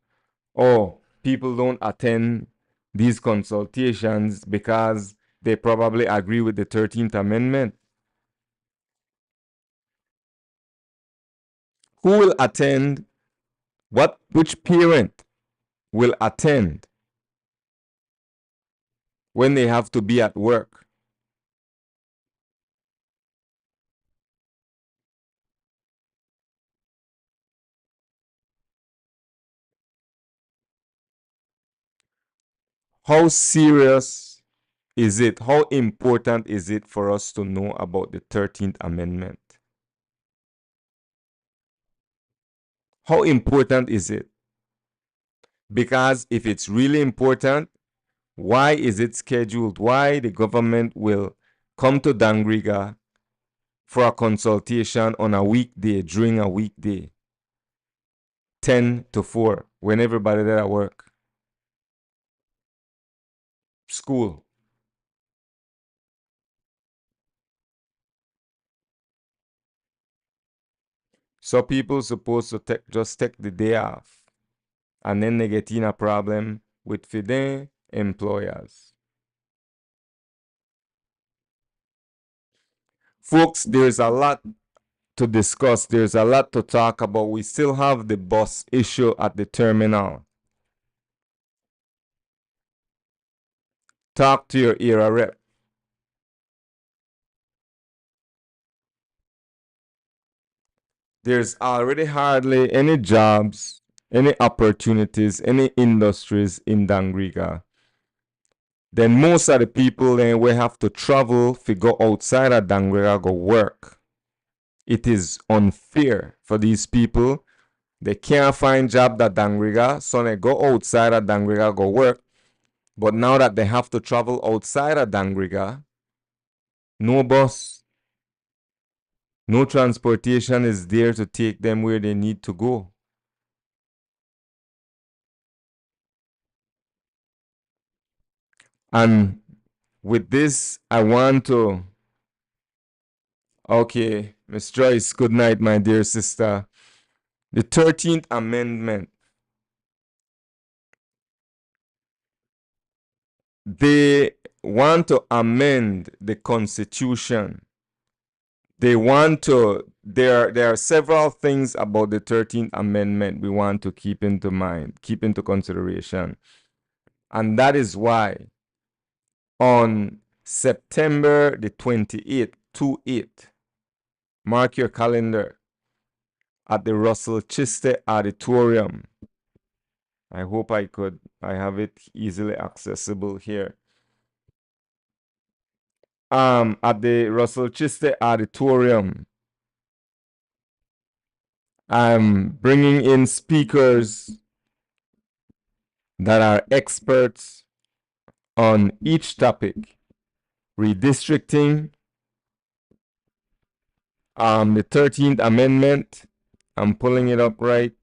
oh, people don't attend these consultations because they probably agree with the 13th Amendment. Who will attend? Which parent will attend when they have to be at work? How serious is it? How important is it for us to know about the 13th Amendment? How important is it? Because if it's really important, why is it scheduled? Why the government will come to Dangriga for a consultation on a weekday, during a weekday, 10 to 4, when everybody there at work? School. So people supposed to just take the day off. And then they get in a problem with their employers. Folks, there's a lot to discuss. There's a lot to talk about. We still have the bus issue at the terminal. Talk to your area rep. There's already hardly any jobs, any opportunities, any industries in Dangriga. Then most of the people then will have to travel to go outside of Dangriga go work. It is unfair for these people. They can't find job at Dangriga, so they go outside of Dangriga go work. But now that they have to travel outside of Dangriga, no bus, no transportation is there to take them where they need to go. And with this, I want to... Okay, Miss Joyce, good night, my dear sister. The 13th Amendment. They want to amend the Constitution. They want to... There are several things about the 13th Amendment we want to keep into mind, keep into consideration. And that is why on September the 28th, 28th, mark your calendar, at the Russell Chiste Auditorium. I hope I have it easily accessible here. At the Russell Chiste Auditorium, I'm bringing in speakers that are experts on each topic. Redistricting, the 13th Amendment. I'm pulling it up right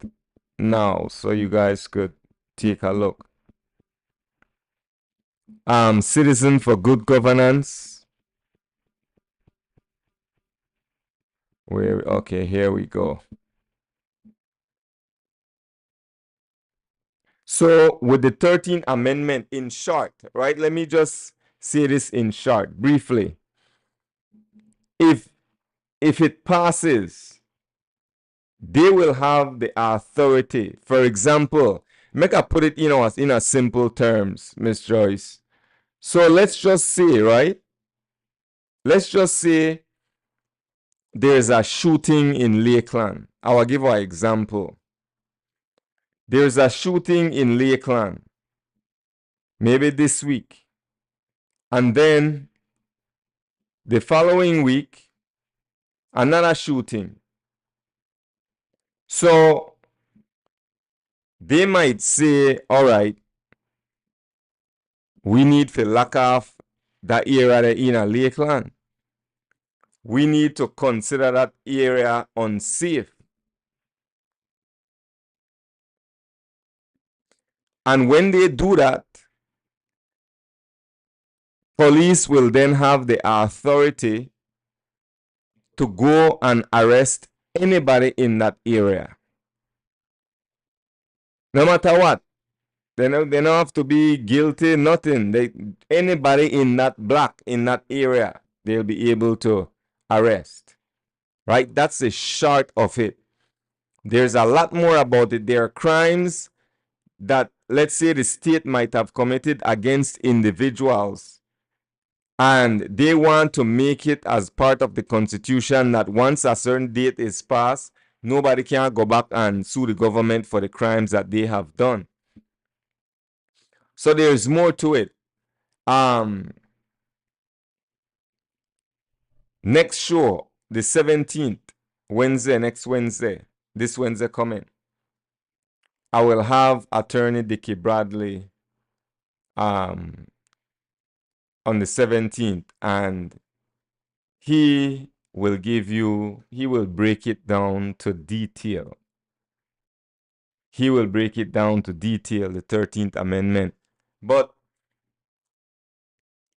now so you guys could take a look. Citizen for Good Governance. Okay, here we go. So with the 13th Amendment, in short, right? Let me just say this in short, briefly. If it passes, they will have the authority. For example, make I put it in a simple terms, Miss Joyce. So let's just say, right? Let's just say there's a shooting in Lakeland. I will give an example. There's a shooting in Lakeland, maybe this week. And then the following week, another shooting. So they might say, all right, we need to lock off that area in a Lakeland. We need to consider that area unsafe. And when they do that, police will then have the authority to go and arrest anybody in that area. No matter what. They don't have to be guilty, nothing. Anybody in that block, in that area, they'll be able to arrest. Right? That's the short of it. There's a lot more about it. There are crimes that, let's say, the state might have committed against individuals. And they want to make it as part of the Constitution that once a certain date is passed, nobody can go back and sue the government for the crimes that they have done. So there's more to it. Next show, the 17th, Wednesday, next Wednesday, this Wednesday coming, I will have Attorney Dickie Bradley on the 17th, and he will break it down to detail. He will break it down to detail, the 13th Amendment. But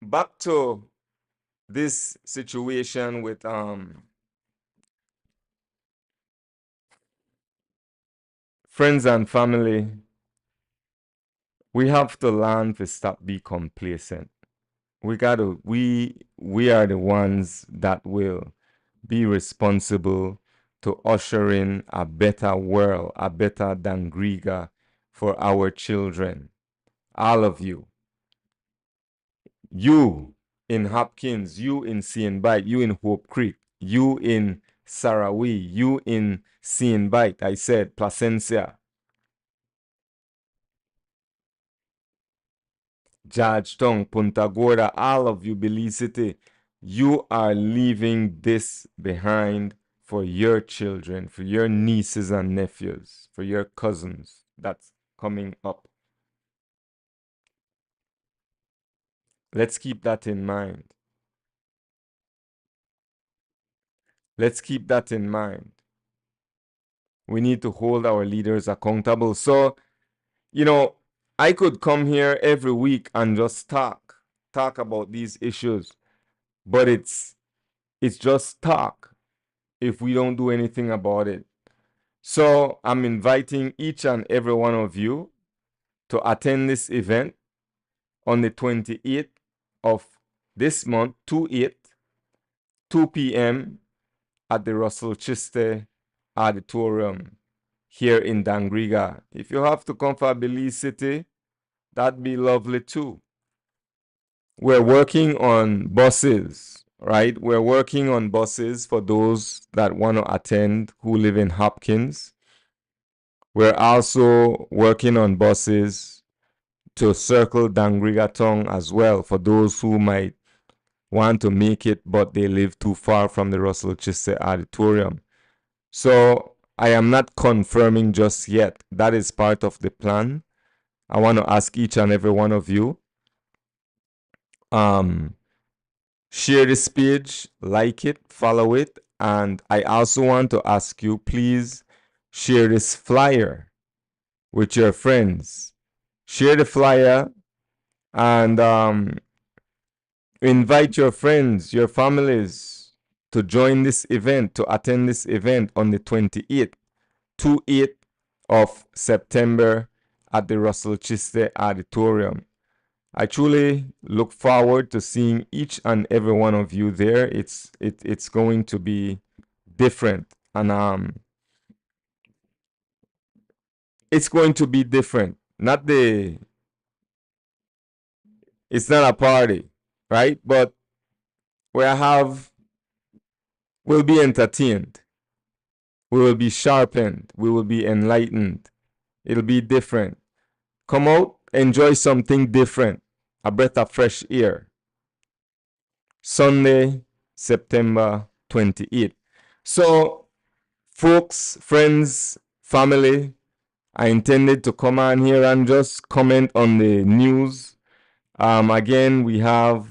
back to this situation with friends and family, we have to learn to stop being complacent. We are the ones that will be responsible to usher in a better world, a better Dangriga for our children. All of you. You in Hopkins, you in St. Bite, you in Hope Creek, you in Sarawee, you in St. Bite, I said Placencia, Georgetown, Punta Gorda, all of you, Belize City, you are leaving this behind for your children, for your nieces and nephews, for your cousins that's coming up. Let's keep that in mind. Let's keep that in mind. We need to hold our leaders accountable. So, you know, I could come here every week and just talk about these issues, but it's just talk if we don't do anything about it. So I'm inviting each and every one of you to attend this event on the 28th of this month, 2/8, 2 p.m. at the Russell Chiste Auditorium here in Dangriga. If you have to come for Belize City, that'd be lovely too. We're working on buses, right? We're working on buses for those that want to attend who live in Hopkins. We're also working on buses to circle Dangriga Town as well for those who might want to make it but they live too far from the Russell Chiste Auditorium. So I am not confirming just yet. That is part of the plan. I want to ask each and every one of you, share this page, like it, follow it, and I also want to ask you, please share this flyer with your friends. Share the flyer and invite your friends, your families to join this event, to attend this event on the 28th, 2/8 of September at the Russell Chiste Auditorium. I truly look forward to seeing each and every one of you there. It's going to be different, and it's going to be different. It's not a party, right? But we'll be entertained. We will be sharpened. We will be enlightened. It'll be different. Come out, enjoy something different. A breath of fresh air. Sunday, September 28th. So, folks, friends, family, I intended to come on here and just comment on the news. Again, we have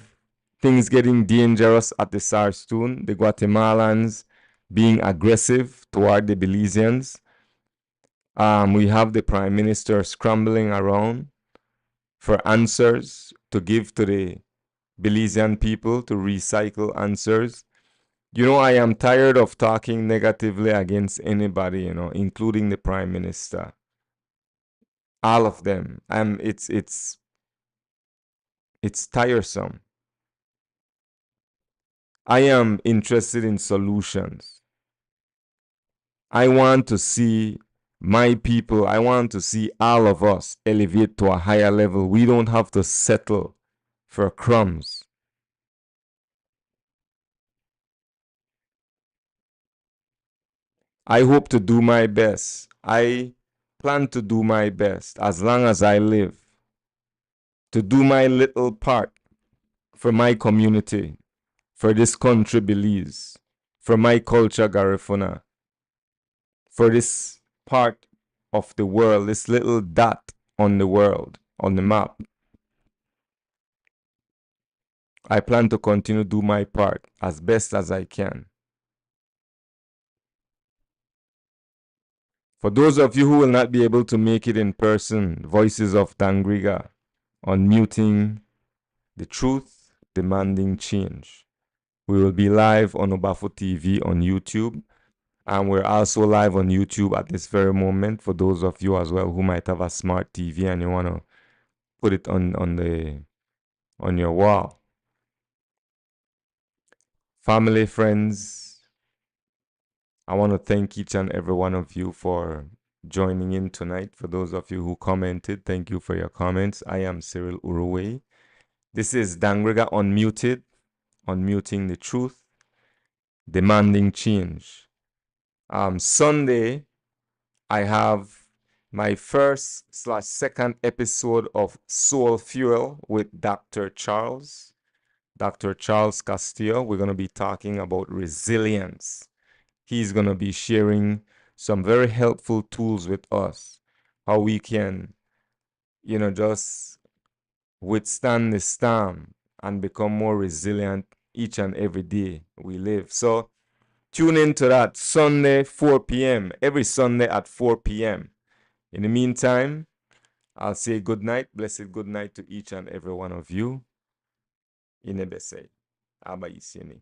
things getting dangerous at the Sarstoon, the Guatemalans being aggressive toward the Belizeans. We have the Prime Minister scrambling around for answers to give to the Belizean people, to recycle answers. You know, I am tired of talking negatively against anybody, you know, including the Prime Minister. All of them. It's tiresome. I am interested in solutions. I want to see my people, I want to see all of us elevate to a higher level. We don't have to settle for crumbs. I hope to do my best. I plan to do my best as long as I live, to do my little part for my community, for this country Belize, for my culture Garifuna, for this part of the world, this little dot on the world, on the map. I plan to continue to do my part as best as I can. For those of you who will not be able to make it in person, Voices of Dangriga, unmuting the truth, demanding change. We will be live on Obafu TV on YouTube And we're also live on YouTube at this very moment for those of you as well who might have a smart TV and you want to put it on your wall. Family, friends, I want to thank each and every one of you for joining in tonight. For those of you who commented, thank you for your comments. I am Cyril Uruwei. This is Dangriga Unmuted, unmuting the truth, demanding change. Sunday, I have my first/second episode of Soul Fuel with Dr. Charles Castillo. We're going to be talking about resilience. He's going to be sharing some very helpful tools with us, how we can, just withstand the storm and become more resilient each and every day we live. So tune into that Sunday, 4 p.m., every Sunday at 4 p.m. In the meantime, I'll say good night, blessed good night to each and every one of you. Inebese. Aba Isini.